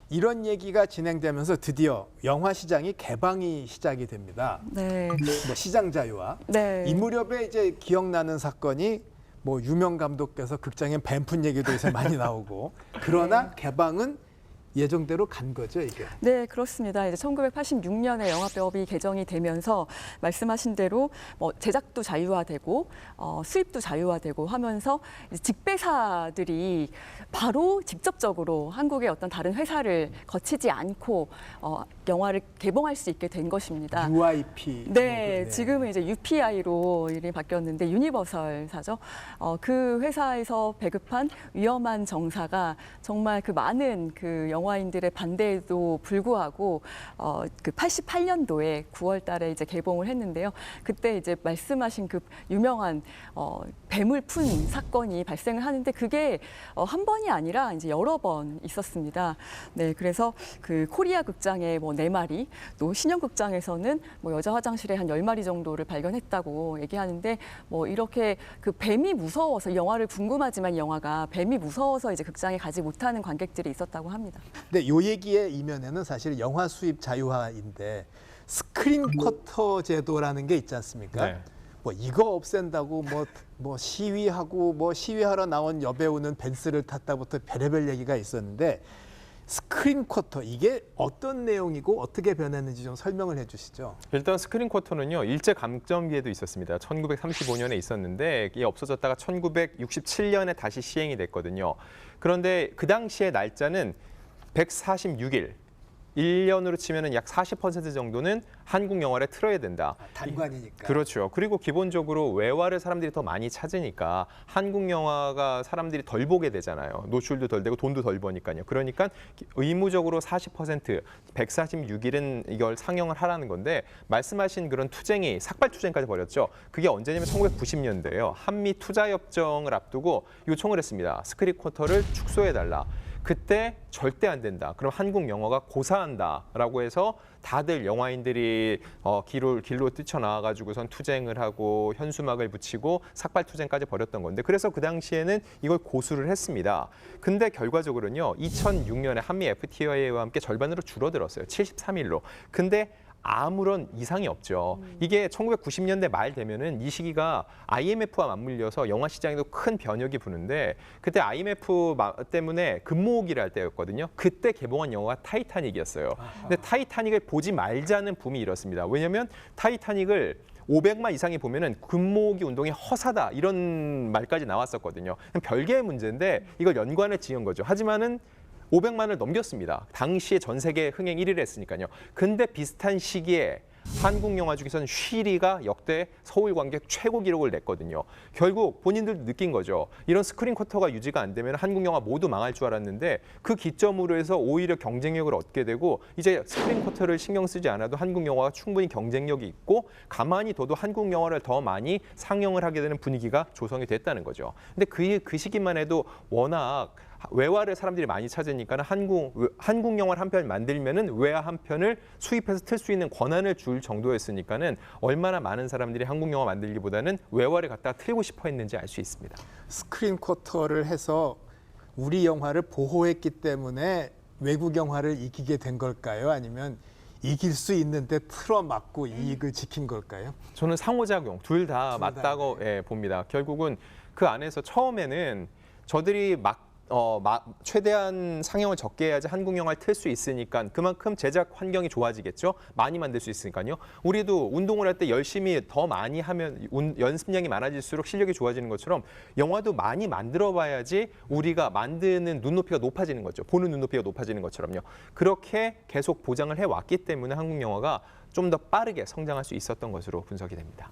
이런 얘기가 진행되면서 드디어 영화 시장이 개방이 시작이 됩니다. 네. 뭐 시장 자유화. 네. 이 무렵에 이제 기억나는 사건이 뭐 유명 감독께서 극장에 뱀푼 얘기도 요새 많이 나오고 그러나 개방은 예정대로 간 거죠, 이게. 네, 그렇습니다. 이제 1986년에 영화법이 개정이 되면서 말씀하신 대로 뭐 제작도 자유화되고 수입도 자유화되고 하면서 이제 직배사들이 바로 직접적으로 한국의 어떤 다른 회사를 거치지 않고 영화를 개봉할 수 있게 된 것입니다. UIP. 네, 지금은 이제 UPI로 이름이 바뀌었는데 유니버설사죠. 그 회사에서 배급한 위험한 정사가 정말 그 많은 그 영화인들의 반대에도 불구하고 그 88년도에 9월달에 이제 개봉을 했는데요. 그때 이제 말씀하신 그 유명한 뱀을 푼 사건이 발생을 하는데 그게 한 번이 아니라 이제 여러 번 있었습니다. 네, 그래서 그 코리아 극장에 뭐 4마리, 또 신영극장에서는 뭐 여자 화장실에 한 10마리 정도를 발견했다고 얘기하는데 뭐 이렇게 그 뱀이 무서워서 영화를 궁금하지만 영화가 뱀이 무서워서 이제 극장에 가지 못하는 관객들이 있었다고 합니다. 근데 요 얘기의 이면에는 사실 영화 수입 자유화인데 스크린 쿼터 제도라는 게 있지 않습니까? 네. 뭐 이거 없앤다고 뭐 시위하고 뭐 시위하러 나온 여배우는 벤츠를 탔다부터 별의별 얘기가 있었는데 스크린 쿼터 이게 어떤 내용이고 어떻게 변했는지 좀 설명을 해주시죠. 일단 스크린 쿼터는요, 일제 감점기에도 있었습니다. 1935년에 있었는데 이게 없어졌다가 1967년에 다시 시행이 됐거든요. 그런데 그 당시의 날짜는 146일, 1년으로 치면은 약 40% 정도는 한국 영화를 틀어야 된다. 단관이니까. 그렇죠. 그리고 기본적으로 외화를 사람들이 더 많이 찾으니까 한국 영화가 사람들이 덜 보게 되잖아요. 노출도 덜 되고 돈도 덜 버니까요. 그러니까 의무적으로 40%, 146일은 이걸 상영을 하라는 건데 말씀하신 그런 투쟁이 삭발 투쟁까지 벌였죠. 그게 언제냐면 1990년대예요. 한미 투자 협정을 앞두고 요청을 했습니다. 스크린 쿼터를 축소해달라. 그때 절대 안 된다. 그럼 한국 영화가 고사한다라고 해서 다들 영화인들이 길로 뛰쳐나와가지고선 투쟁을 하고 현수막을 붙이고 삭발 투쟁까지 벌였던 건데 그래서 그 당시에는 이걸 고수를 했습니다. 근데 결과적으로는요. 2006년에 한미 FTA와 함께 절반으로 줄어들었어요. 73일로. 근데 아무런 이상이 없죠. 이게 1990년대 말 되면은 이 시기가 IMF와 맞물려서 영화 시장에도 큰 변혁이 부는데 그때 IMF 때문에 금모으기를 할 때였거든요. 그때 개봉한 영화가 타이타닉이었어요. 근데 타이타닉을 보지 말자는 붐이 일었습니다. 왜냐하면 타이타닉을 500만 이상이 보면은 금모으기 운동이 허사다 이런 말까지 나왔었거든요. 별개의 문제인데 이걸 연관을 지은 거죠. 하지만은 500만을 넘겼습니다. 당시에 전 세계 흥행 1위를 했으니까요. 근데 비슷한 시기에 한국 영화 중에서는 쉬리가 역대 서울 관객 최고 기록을 냈거든요. 결국 본인들도 느낀 거죠. 이런 스크린 쿼터가 유지가 안 되면 한국 영화 모두 망할 줄 알았는데 그 기점으로 해서 오히려 경쟁력을 얻게 되고 이제 스크린 쿼터를 신경 쓰지 않아도 한국 영화가 충분히 경쟁력이 있고 가만히 둬도 한국 영화를 더 많이 상영을 하게 되는 분위기가 조성이 됐다는 거죠. 근데 그 시기만 해도 워낙 외화를 사람들이 많이 찾으니까 한국 영화를 한 편 만들면은 외화 한 편을 수입해서 틀 수 있는 권한을 줄 정도였으니까는 얼마나 많은 사람들이 한국 영화 만들기보다는 외화를 갖다 틀고 싶어 했는지 알 수 있습니다. 스크린 쿼터를 해서 우리 영화를 보호했기 때문에 외국 영화를 이기게 된 걸까요? 아니면 이길 수 있는데 틀어막고 이익을 지킨 걸까요? 저는 상호작용 둘 다 맞다고 봅니다. 결국은 그 안에서 처음에는 저들이 최대한 상영을 적게 해야지 한국 영화를 틀 수 있으니까 그만큼 제작 환경이 좋아지겠죠. 많이 만들 수 있으니까요. 우리도 운동을 할 때 열심히 더 많이 하면 연습량이 많아질수록 실력이 좋아지는 것처럼 영화도 많이 만들어 봐야지 우리가 만드는 눈높이가 높아지는 거죠. 보는 눈높이가 높아지는 것처럼요. 그렇게 계속 보장을 해왔기 때문에 한국 영화가 좀 더 빠르게 성장할 수 있었던 것으로 분석이 됩니다.